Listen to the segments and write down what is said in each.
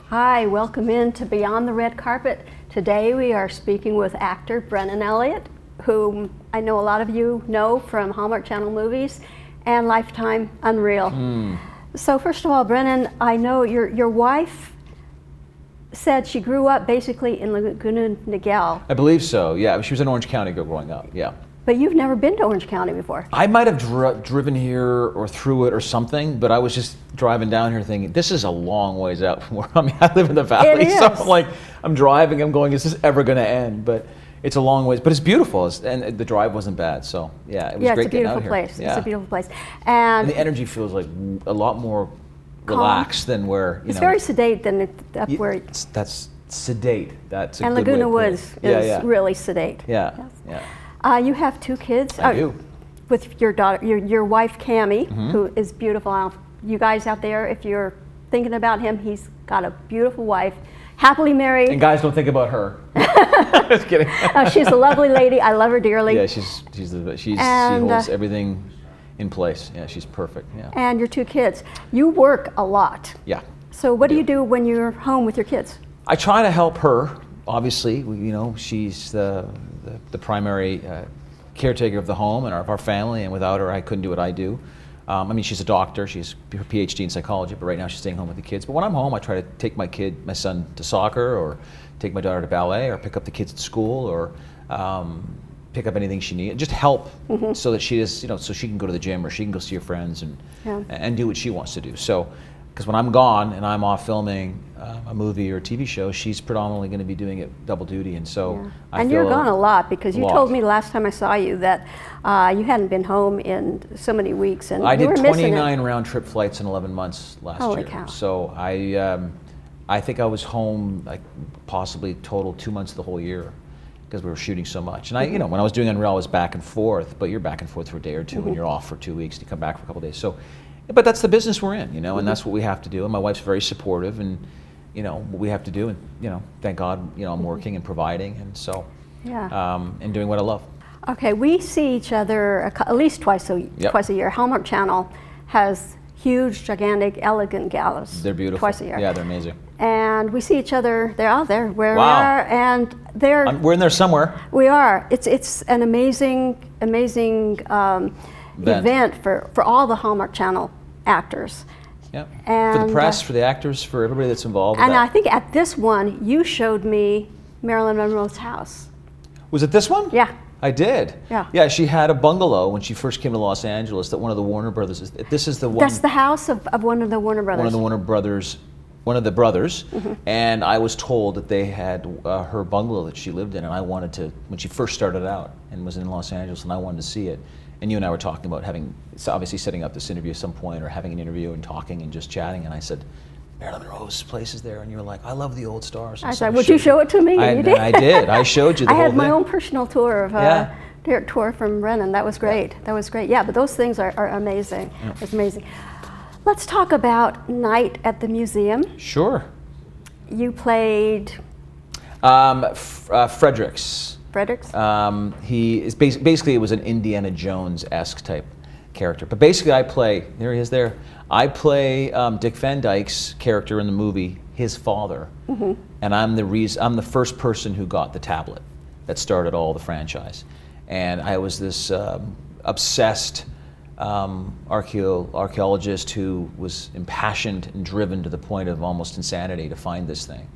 Hi, welcome in to Beyond the Red Carpet. Today we are speaking with actor Brennan Elliott, whom I know a lot of you know from Hallmark Channel movies and Lifetime Unreal. So first of all, Brennan, I know your wife said she grew up basically in Laguna Niguel. I believe so, yeah. She was in Orange County growing up, yeah. But you've never been to Orange County before. I might have driven here or through it or something, but I was just driving down here thinking, this is a long ways out from where I live in the valley. It is. So I'm driving, I'm going, is this ever going to end? But it's a long ways, but it's beautiful, and the drive wasn't bad. So yeah, it was great getting out here. It's a beautiful place. And the energy feels like a lot more relaxed than where, it's very sedate than up where... That's sedate. That's a and good way to Laguna put it. Woods is really sedate. Yeah, Yes. yeah. You have two kids. I do. With your daughter, your wife Cammie, who is beautiful. You guys out there, if you're thinking about him, he's got a beautiful wife, happily married. And guys, don't think about her. Just kidding. She's a lovely lady. I love her dearly. Yeah, she holds everything in place. Yeah, she's perfect. Yeah. And your two kids. You work a lot. Yeah. So what do you do when you're home with your kids? I try to help her. Obviously, she's the primary caretaker of the home and of our family, and without her, I couldn't do what I do. She's a doctor. She's her PhD in psychology, but right now she's staying home with the kids. But when I'm home, I try to take my son to soccer, or take my daughter to ballet, or pick up the kids at school, or pick up anything she needs. Just help so that she is, so she can go to the gym, or she can go see her friends and do what she wants to do. So, because when I'm gone and I'm off filming a movie or a TV show, she's predominantly going to be doing it double duty, and so And you're gone a lot, because you told me last time I saw you that you hadn't been home in so many weeks, and I you were did missing 29 round trip flights in 11 months last Holy year. cow. So I think I was home possibly total 2 months of the whole year, because we were shooting so much. And I, when I was doing Unreal, I was back and forth, but you're back and forth for a day or two, and you're off for 2 weeks, and you come back for a couple days. So, but that's the business we're in, and that's what we have to do. And my wife's very supportive, and what we have to do, and thank God, I'm working and providing, and so and doing what I love. Okay, we see each other at least twice a year. Hallmark Channel has huge, gigantic, elegant galas. They're beautiful. Twice a year. Yeah, they're amazing. And we see each other. They're out there where we are, and we're in there somewhere. We are. It's an amazing event for all the Hallmark Channel actors. Yeah. And for the press, for the actors, for everybody that's involved. And I think at this one, you showed me Marilyn Monroe's house. Was it this one? Yeah. I did. Yeah. Yeah, she had a bungalow when she first came to Los Angeles that one of the Warner Brothers, this is the one. That's the house of one of the Warner Brothers. One of the Warner Brothers, one of the brothers. And I was told that they had her bungalow that she lived in, and I wanted to, when she first started out and was in Los Angeles, and I wanted to see it. And you and I were talking about obviously setting up this interview at some point, or having an interview and talking and just chatting, and I said, Marilyn Monroe's place is there, and you were like, I love the old stars. I said, would you show it to me? And you did. I did. I showed you the whole thing. I had my own personal tour of tour from Brennan. That was great. That was great. Yeah, but those things are amazing. Yeah. It's amazing. Let's talk about Night at the Museum. Sure. You played Fredericks. He is basically, it was an Indiana Jones-esque type character. But basically, there he is there. I play Dick Van Dyke's character in the movie, his father, and I'm the first person who got the tablet that started all the franchise. And I was this obsessed archaeologist who was impassioned and driven to the point of almost insanity to find this thing.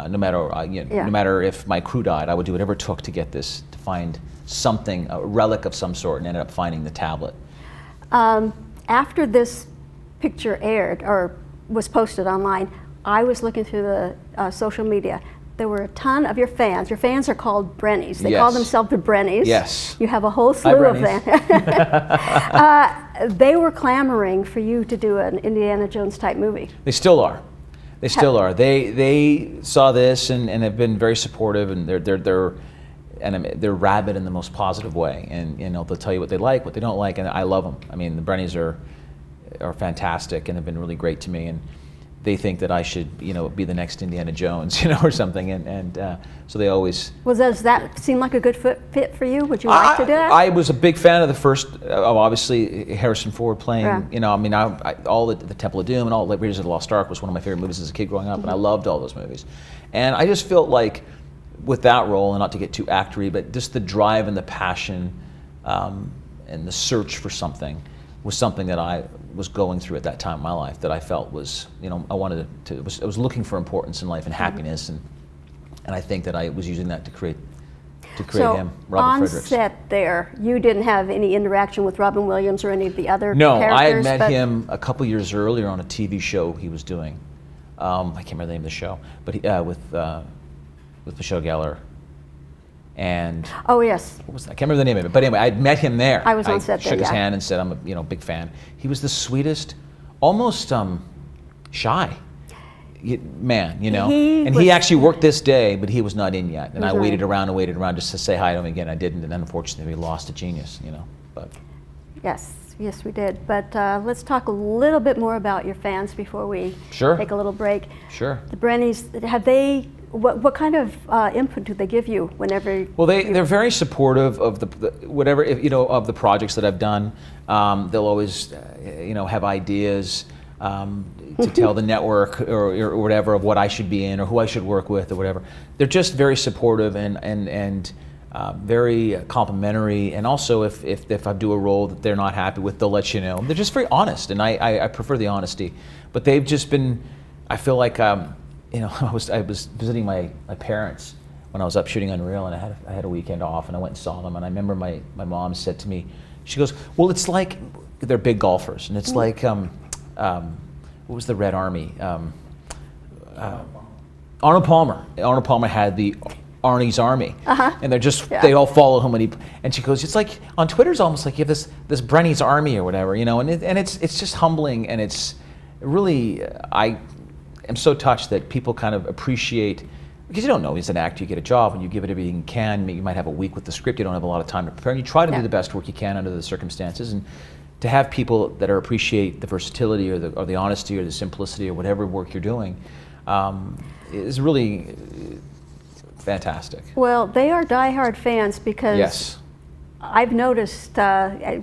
No matter if my crew died, I would do whatever it took to get this, to find something, a relic of some sort, and ended up finding the tablet. After this picture aired or was posted online, I was looking through the social media. There were a ton of your fans. Your fans are called Brennies. They call themselves the Brennies. Yes. You have a whole slew of them. They were clamoring for you to do an Indiana Jones type movie. They still are. They still are. They saw this and have been very supportive, and they're rabid in the most positive way. And they'll tell you what they like, what they don't like, and I love them. I mean, the Brennies are fantastic and have been really great to me. And they think that I should, you know, be the next Indiana Jones, you know, or something, and so they always. Well, does that seem like a good fit for you? Would you like to do that? I was a big fan of the first, obviously Harrison Ford playing. Yeah. You know, I mean, all the Temple of Doom and all Raiders of the Lost Ark was one of my favorite movies as a kid growing up, and I loved all those movies. And I just felt like with that role, and not to get too actory, but just the drive and the passion and the search for something was something that I was going through at that time in my life that I felt was, you know, I was looking for importance in life and happiness, and I think that I was using that to create him, Robert Fredericks. On set there, you didn't have any interaction with Robin Williams or any of the other No, characters? I had met him a couple years earlier on a TV show he was doing. I can't remember the name of the show, but with Michelle Gellar. And oh yes, what was that? I can't remember the name of it, but anyway, I'd met him there. I was on set there. Shook his hand and said, "I'm a big fan." He was the sweetest, almost shy man, you know. He actually worked this day, but he was not in yet. And I waited around just to say hi to him again. I didn't, and unfortunately, we lost a genius, you know. But yes, we did. But let's talk a little bit more about your fans before we take a little break. Sure. The Brennies, have they? What kind of input do they give you whenever? Well, they're very supportive of the whatever, you know, of the projects that I've done. They'll always you know, have ideas to tell the network or whatever of what I should be in or who I should work with or whatever. They're just very supportive and very complimentary. And also, if I do a role that they're not happy with, they'll let you know. They're just very honest, and I prefer the honesty. But they've just been. I feel like. You know, I was visiting my parents when I was up shooting Unreal, and I had a weekend off, and I went and saw them. And I remember my mom said to me, she goes, "Well, it's like they're big golfers, and it's like what was the Red Army? Arnold Palmer. Arnold Palmer had the Arnie's Army, and they're just they all follow him, and she goes, it's like on Twitter, it's almost like you have this Brenny's Army or whatever, you know, and it's just humbling, and it's really I'm so touched that people kind of appreciate, because you don't know, as an actor, you get a job and you give it everything you can. You might have a week with the script, you don't have a lot of time to prepare, and you try to do the best work you can under the circumstances. And to have people that appreciate the versatility or the honesty or the simplicity or whatever work you're doing is really fantastic. Well, they are diehard fans because I've noticed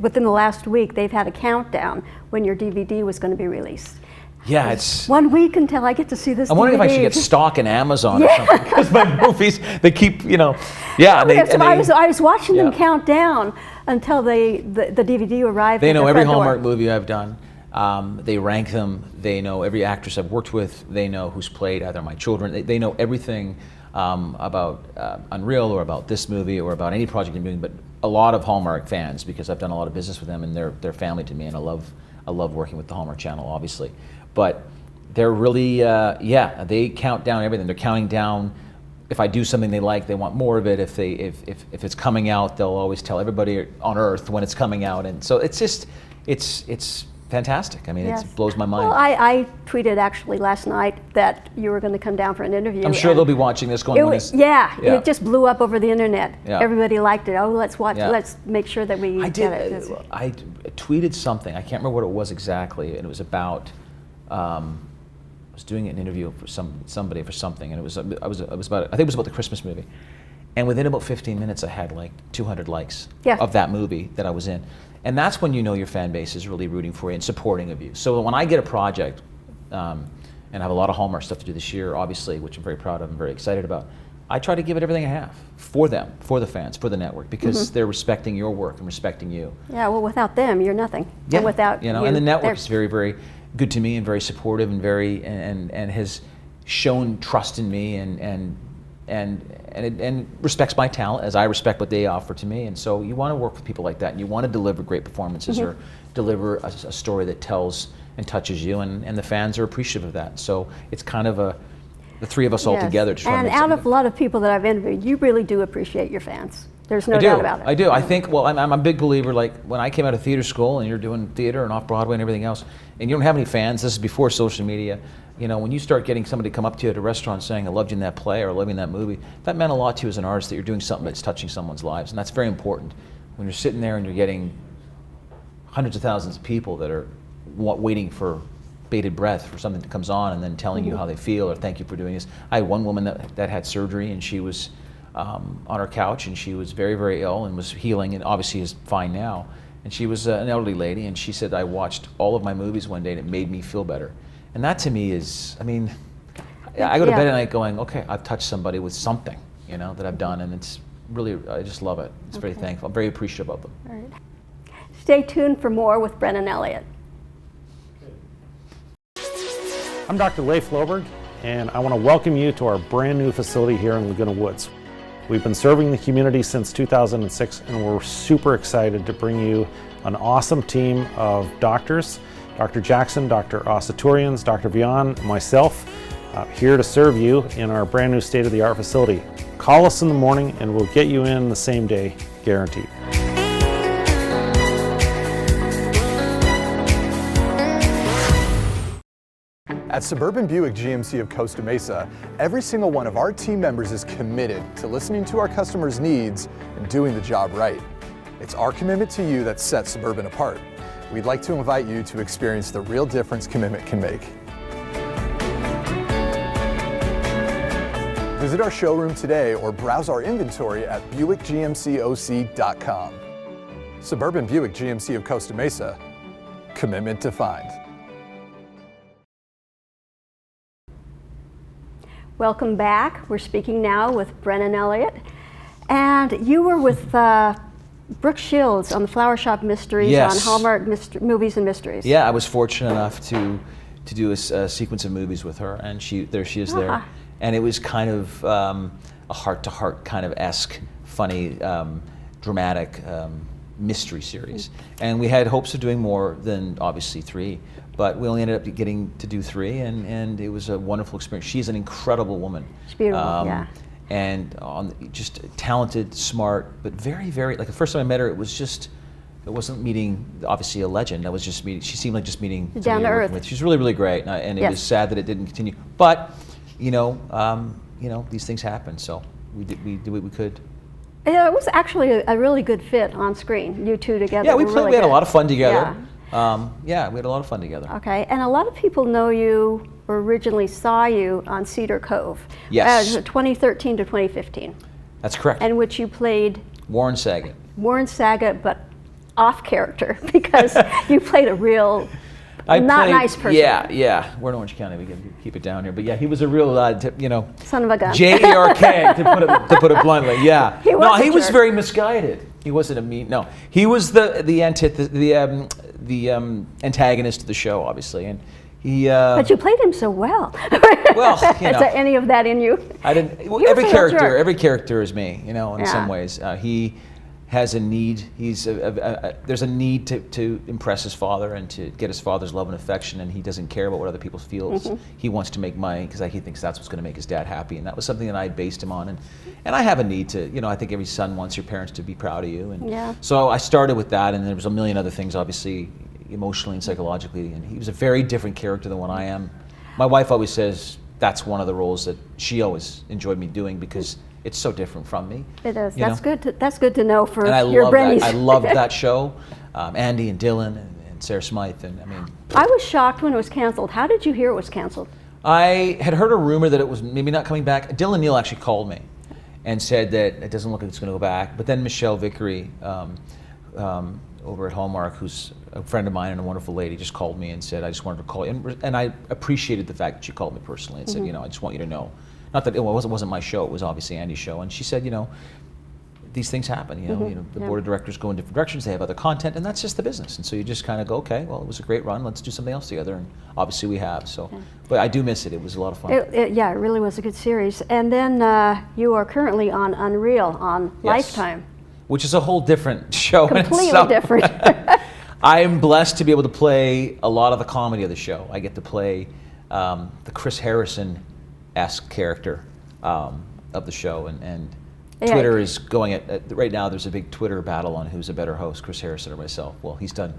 within the last week they've had a countdown when your DVD was going to be released. Yeah, it's 1 week until I get to see this. I'm wondering if I should get stock in Amazon or something, because my movies, they keep, you know, I was watching them count down until the DVD arrived. They know every Hallmark movie I've done. They rank them. They know every actress I've worked with. They know who's played either my children. They know everything about Unreal or about this movie or about any project I'm doing. But a lot of Hallmark fans, because I've done a lot of business with them, and they're family to me, and I love working with the Hallmark Channel, obviously. But they're really, they count down everything. They're counting down. If I do something they like, they want more of it. If it's coming out, they'll always tell everybody on Earth when it's coming out. And so it's just, it's fantastic. I mean, it blows my mind. Well, I tweeted actually last night that you were going to come down for an interview. I'm sure they'll be watching this going, it just blew up over the internet. Yeah. Everybody liked it. Oh, let's watch. Let's make sure that we get it. I tweeted something. I can't remember what it was exactly, and it was about. I was doing an interview for somebody for something, and it was about, I think it was about the Christmas movie, and within about 15 minutes I had like 200 likes of that movie that I was in, and that's when you know your fan base is really rooting for you and supporting of you. So when I get a project, and I have a lot of Hallmark stuff to do this year, obviously, which I'm very proud of and very excited about, I try to give it everything I have for them, for the fans, for the network, because they're respecting your work and respecting you. Yeah, well, without them, you're nothing. Yeah, and without you know, and the network is very, very good to me and very supportive and very and has shown trust in me and respects my talent as I respect what they offer to me. And so you want to work with people like that, and you want to deliver great performances or deliver a story that tells and touches you, and the fans are appreciative of that. So it's kind of the three of us all together to try and make out of a lot of people that I've interviewed, you really do appreciate your fans. There's no doubt about it. I do. I think, well, I'm a big believer, like when I came out of theater school and you're doing theater and off-Broadway and everything else, and you don't have any fans, this is before social media, you know, when you start getting somebody to come up to you at a restaurant saying, I loved you in that play or I loved you in that movie, that meant a lot to you as an artist, that you're doing something that's touching someone's lives, and that's very important. When you're sitting there and you're getting hundreds of thousands of people that are waiting for bated breath for something that comes on and then telling you how they feel or thank you for doing this. I had one woman that had surgery, and she was on her couch, and she was very, very ill and was healing, and obviously is fine now. And she was an elderly lady, and she said, I watched all of my movies one day and it made me feel better. And that to me is, I mean, I go to bed at night going, okay, I've touched somebody with something, you know, that I've done, and it's really, I just love it. It's very thankful. I'm very appreciative of them. All right. Stay tuned for more with Brennan Elliott. I'm Dr. Leif Loberg, and I want to welcome you to our brand new facility here in Laguna Woods. We've been serving the community since 2006, and we're super excited to bring you an awesome team of doctors, Dr. Jackson, Dr. Asaturians, Dr. Vian, myself, here to serve you in our brand new state-of-the-art facility. Call us in the morning and we'll get you in the same day, guaranteed. At Suburban Buick GMC of Costa Mesa, every single one of our team members is committed to listening to our customers' needs and doing the job right. It's our commitment to you that sets Suburban apart. We'd like to invite you to experience the real difference commitment can make. Visit our showroom today or browse our inventory at BuickGMCOC.com. Suburban Buick GMC of Costa Mesa, commitment defined. Welcome back. We're speaking now with Brennan Elliott. And you were with Brooke Shields on the Flower Shop Mysteries on Hallmark Movies and Mysteries. Yeah, I was fortunate enough to do a sequence of movies with her, and there she is there. And it was kind of a heart-to-heart kind of esque, funny, dramatic mystery series. And we had hopes of doing more than obviously 3. But we only ended up getting to do 3, and it was a wonderful experience. She's an incredible woman. She's beautiful, yeah. And just talented, smart, but very, very, like the first time I met her, it wasn't meeting, obviously, a legend. I was just meeting, she seemed like just meeting down to earth. With. She's really, really great, and it was sad that it didn't continue. But, you know, these things happen, so we did what we could. Yeah, it was actually a really good fit on screen, you two together. Yeah, we had a lot of fun together. Yeah. We had a lot of fun together. Okay, and a lot of people know you, or originally saw you on Cedar Cove. Yes. 2013 to 2015. That's correct. In which you played Warren Saget. Warren Saget, but off character, because you played a real nice person. Yeah. We're in Orange County. We can keep it down here. But yeah, he was a real, son of a gun. J-E-R-K, to put it bluntly. Yeah. He was very misguided. He wasn't a mean. No, he was the antagonist of the show, obviously, and he. But you played him so well. Well, Is there any of that in you? I didn't. Well, every character is me, in some ways. He has a need. There's a need to impress his father and to get his father's love and affection, and he doesn't care about what other people feel. He wants to make money because he thinks that's what's going to make his dad happy, and that was something that I based him on. And I have a need to, I think every son wants your parents to be proud of you, and so I started with that, and there was a million other things, obviously, emotionally and psychologically, and he was a very different character than what I am. My wife always says that's one of the roles that she always enjoyed me doing because it's so different from me. It is. That's good to know for and your Brennies. I loved that show. Andy and Dylan and Sarah Smythe, and I was shocked when it was canceled. How did you hear it was canceled? I had heard a rumor that it was maybe not coming back. Dylan Neal actually called me and said that it doesn't look like it's going to go back. But then Michelle Vickery over at Hallmark, who's a friend of mine and a wonderful lady, just called me and said, I just wanted to call you. And I apprecited the fact that she called me personally and said, I just want you to know. Not that it wasn't my show, it was obviously Andy's show. And she said, these things happen, the board of directors go in different directions, they have other content, and that's just the business. And so you just kind of go, okay, well, it was a great run, let's do something else together. And obviously we have, so. But I do miss it, it was a lot of fun. It really was a good series. And then you are currently on Unreal on Lifetime. Which is a whole different show. Completely different. I am blessed to be able to play a lot of the comedy of the show. I get to play the Chris Harrison-esque character of the show, and Twitter is going right now. There's a big Twitter battle on who's a better host, Chris Harrison or myself. Well, he's done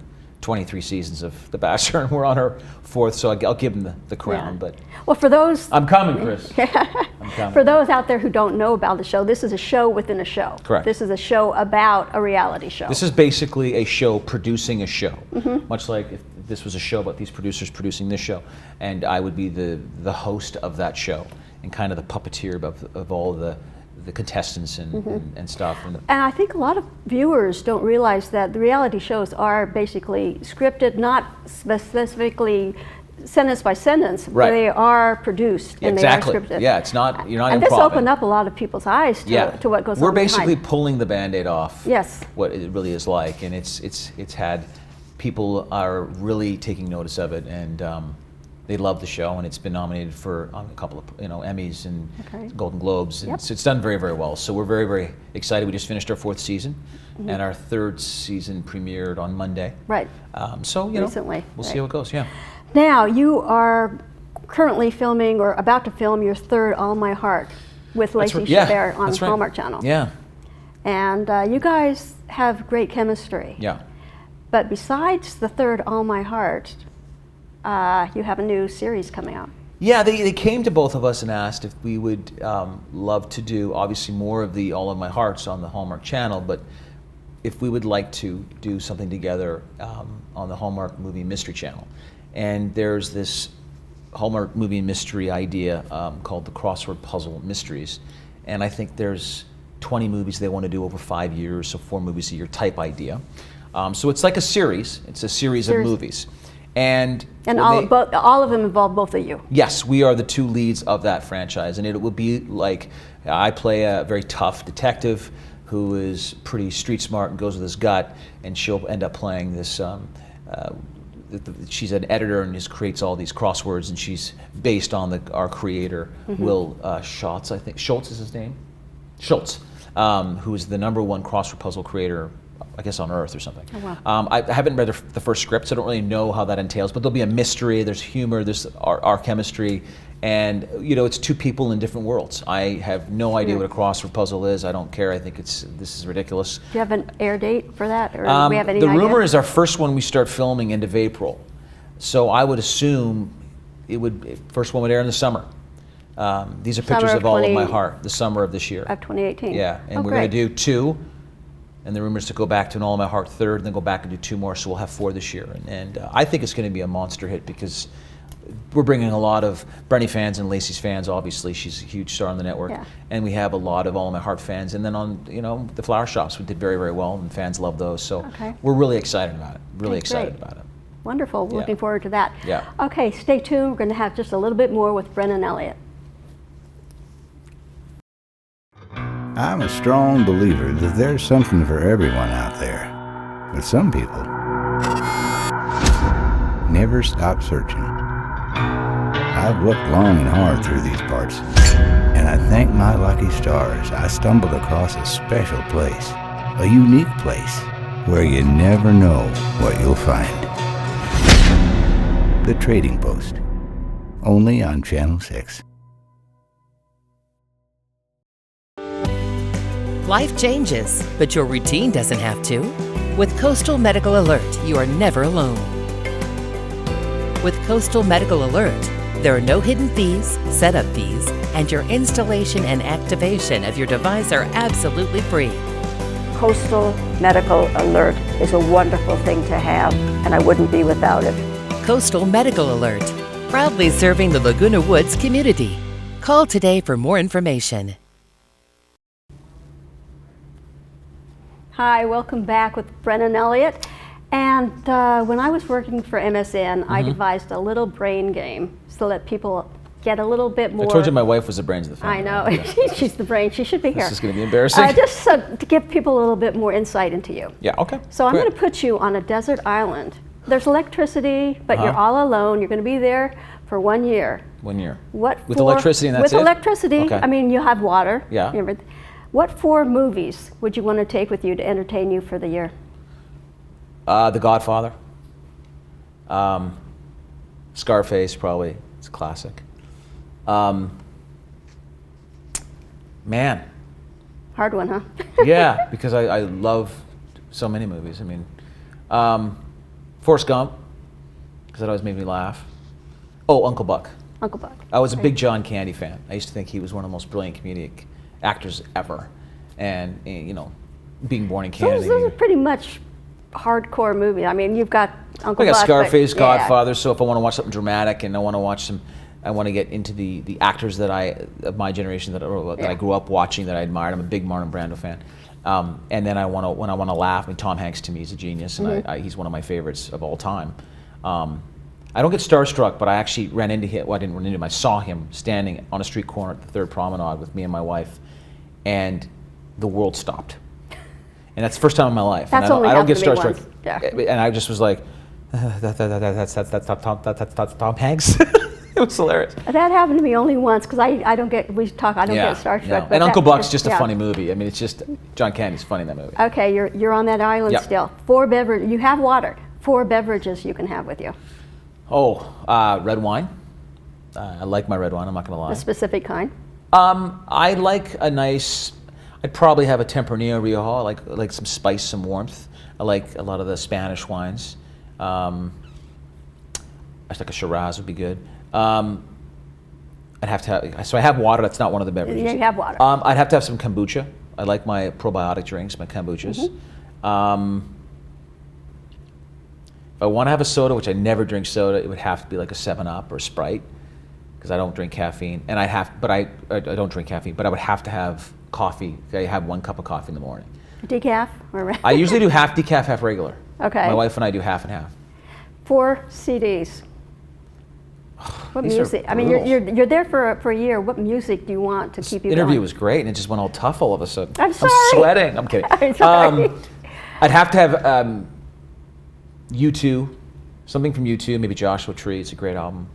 23 seasons of The Bachelor, and we're on our 4th, so I'll give him the crown. Yeah. But Well, for those I'm coming, Chris. I'm coming. for those out there who don't know about the show, this is a show within a show. Correct. This is a show about a reality show. This is basically a show producing a show, much like if this was a show about these producers producing this show, and I would be the host of that show and kind of the puppeteer of all the contestants and stuff. And I think a lot of viewers don't realize that the reality shows are basically scripted, not specifically sentence by sentence. Right. They are produced and Exactly. they are scripted. Yeah, it's not, you're not And improv. this opened up a lot of people's eyes to what goes on We're basically behind. pulling the Band-Aid off. Yes. What it really is like, and it's had people are really taking notice of it, and they love the show, and it's been nominated for a couple of Emmys and Okay. Golden Globes, and Yep. it's done very, very well. So we're very, very excited. We just finished our 4th season, and our 3rd season premiered on Monday. Right. So Recently, we'll see right. how it goes. Yeah. Now, you are currently filming or about to film your 3rd All My Heart with Lacey right. Yeah, Chabert on that's right. Hallmark Channel. Yeah. And you guys have great chemistry. Yeah. But besides the 3rd All My Heart, you have a new series coming out. Yeah, they came to both of us and asked if we would love to do, obviously, more of the All of My Hearts on the Hallmark Channel, but if we would like to do something together on the Hallmark Movie Mystery Channel. And there's this Hallmark movie mystery idea called the Crossword Puzzle Mysteries. And I think there's 20 movies they want to do over 5 years, so 4 movies a year type idea. So it's like a series. It's a series of movies. And all of them involve both of you. Yes, we are the 2 leads of that franchise, and it will be like I play a very tough detective who is pretty street smart and goes with his gut, and she'll end up playing this. She's an editor and just creates all these crosswords, and she's based on our creator, Will Schultz, I think. Schultz is his name? Schultz, who is the #1 crossword puzzle creator, I guess, on Earth or something. Oh, wow. I haven't read the first script, so I don't really know how that entails, but there'll be a mystery, there's humor, there's our chemistry, and it's 2 people in different worlds. I have no idea what a crossword puzzle is. I don't care. I think this is ridiculous. Do you have an air date for that? Or do we have any the idea? rumor is our first one we start filming end of April. So I would assume first one would air in the summer. These are pictures Summer of All of My 20 Heart, the summer of this year. Of 2018. Yeah, and we're great. going to do 2. And the rumor is to go back to an All of My Heart 3rd, and then go back and do 2 more, so we'll have 4 this year. And I think it's going to be a monster hit because we're bringing a lot of Brennan fans and Lacey's fans, obviously. She's a huge star on the network. Yeah. And we have a lot of All of My Heart fans. And then on, the flower shops, we did very, very well, and fans love those. So we're really excited about it, really excited about it. Wonderful. Yeah. Looking forward to that. Yeah. Okay, stay tuned. We're going to have just a little bit more with Brennan Elliott. I'm a strong believer that there's something for everyone out there. But some people never stop searching. I've looked long and hard through these parts, and I thank my lucky stars I stumbled across a special place, a unique place, where you never know what you'll find. The Trading Post, only on Channel 6. Life changes, but your routine doesn't have to. With Coastal Medical Alert, you are never alone. With Coastal Medical Alert, there are no hidden fees, setup fees, and your installation and activation of your device are absolutely free. Coastal Medical Alert is a wonderful thing to have, and I wouldn't be without it. Coastal Medical Alert, proudly serving the Laguna Woods community. Call today for more information. Hi, welcome back with Brennan Elliott. And when I was working for MSN, I devised a little brain game so that people get a little bit more. I told you my wife was the brains of the family. I know. She's the brain. She should be here. This is going to be embarrassing. Just to give people a little bit more insight into you. Yeah, okay. So I'm Great. going to put you on a desert island. There's electricity, but you're all alone. You're going to be there for 1 year. 1 year. With electricity, and that's With it? electricity. Okay. I mean, you have water. Yeah. What 4 movies would you want to take with you to entertain you for the year? The Godfather. Scarface, probably. It's a classic. Man. Hard one, huh? Yeah, because I love so many movies. I mean, Forrest Gump, because that always made me laugh. Oh, Uncle Buck. Uncle Buck. I was a big John Candy fan. I used to think he was one of the most brilliant comedic actors ever. And you know, being born in Canada. Those are pretty much hardcore movies. I mean, you've got Uncle I got Buck. Scarface, but, Godfather. So if I want to watch something dramatic and I want to watch some, I want to get into the actors that of my generation that I grew up watching, that I admired. I'm a big Marlon Brando fan. And then when I want to laugh, I mean, Tom Hanks to me is a genius, and he's one of my favorites of all time. I don't get starstruck, but I actually ran into him. Well, I didn't run into him. I saw him standing on a street corner at the Third Promenade with me and my wife, and the world stopped. And that's the first time in my life. That's and I don't get happened to me starstruck. once. Yeah. And I just was like, that's Tom Hanks. It was hilarious. That happened to me only once, because I don't get starstruck. No. But And Uncle Buck's just a yeah. funny movie. I mean, it's just, John Candy's funny in that movie. Okay, you're on that island Yep. still. 4 beverages. You have water. 4 beverages you can have with you. Oh, red wine. I like my red wine, I'm not going to lie. A specific kind. I like a nice, I'd probably have a Tempranillo Rioja. I like some spice, some warmth. I like a lot of the Spanish wines. I think a Shiraz would be good. I'd have to have, so I have water, that's not one of the beverages. Yeah, you have water. I'd have to have some kombucha. I like my probiotic drinks, my kombuchas. If I want to have a soda, which I never drink soda, it would have to be like a 7-Up or a Sprite, because I don't drink caffeine. And I don't drink caffeine, but I would have to have coffee. I have 1 cup of coffee in the morning. Decaf? Or I usually do half decaf, half regular. Okay. My wife and I do half and half. 4 CDs. What These are music? I mean, brutal. you're there for a year. What music do you want to keep you going? Interview was great, and it just went all tough all of a sudden. I'm sorry. I'm sweating. I'm kidding. I'm sorry. I'd have to have U2, something from U2, maybe Joshua Tree. It's a great album.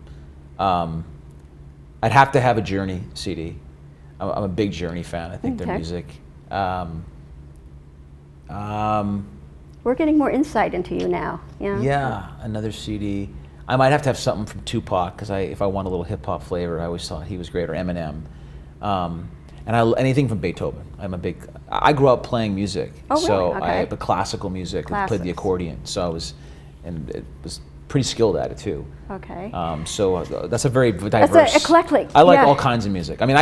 I'd have to have a Journey CD. I'm a big Journey fan. I think their Okay. music. We're getting more insight into you now. Yeah, another CD. I might have to have something from Tupac, because if I want a little hip hop flavor, I always thought he was great, or Eminem. And anything from Beethoven. I grew up playing music, Oh, really? so Okay. but classical music. I played the Classics. accordion, so and it was pretty skilled at it too. Okay. So that's a very diverse. That's eclectic. I like yeah. all kinds of music. I mean,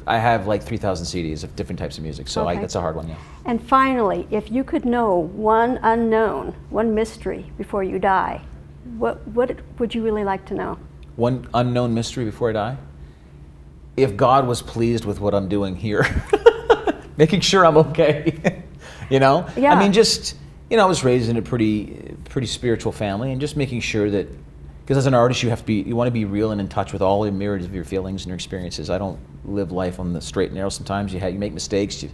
I have like 3,000 CDs of different types of music, so Okay. that's a hard one, yeah. And finally, if you could know one unknown, one mystery before you die, what would you really like to know? One unknown mystery before I die? If God was pleased with what I'm doing here, making sure I'm okay, you know? Yeah. I mean, just, I was raised in a pretty spiritual family, and just making sure that, because as an artist, you want to be real and in touch with all the myriad of your feelings and your experiences. I don't live life on the straight and narrow. Sometimes you make mistakes,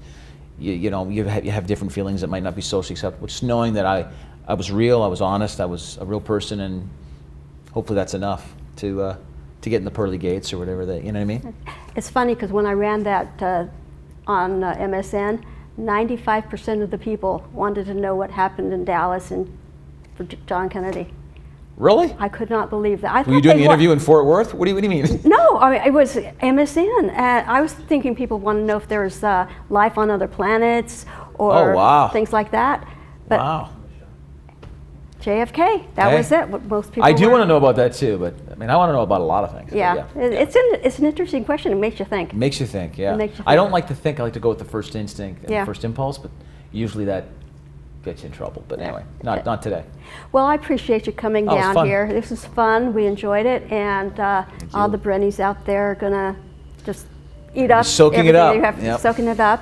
you have different feelings that might not be socially acceptable. Just knowing that I was real, I was honest, I was a real person, and hopefully that's enough to get in the pearly gates or whatever that, you know what I mean? It's funny, because when I ran that on MSN, 95% of the people wanted to know what happened in Dallas and for John Kennedy. Really? I could not believe that. Were you doing the interview in Fort Worth? What do you mean? No, I mean, it was MSN. I was thinking people want to know if there's life on other planets or Oh, wow. things like that. But Wow. JFK, that Hey. was it. What most people I do were- want to know about that too, but I mean, I want to know about a lot of things. but Yeah, it's an interesting question. It makes you think. It makes you think, yeah. makes you I think. don't like to think. I like to go with the first instinct and Yeah. the first impulse, but usually that gets you in trouble. But anyway, not today. Well, I appreciate you coming Oh, it was down fun. here. This was fun. We enjoyed it, and all you. the Brennies out there are gonna just eat up soaking it everything up. You have, Yep. soaking it up,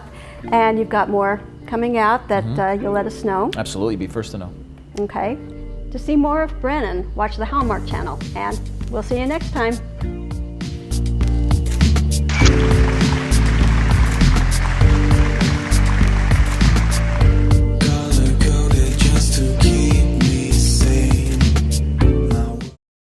and you've got more coming out that you'll let us know. Absolutely, be first to know. Okay. To see more of Brennan, watch the Hallmark Channel, and we'll see you next time.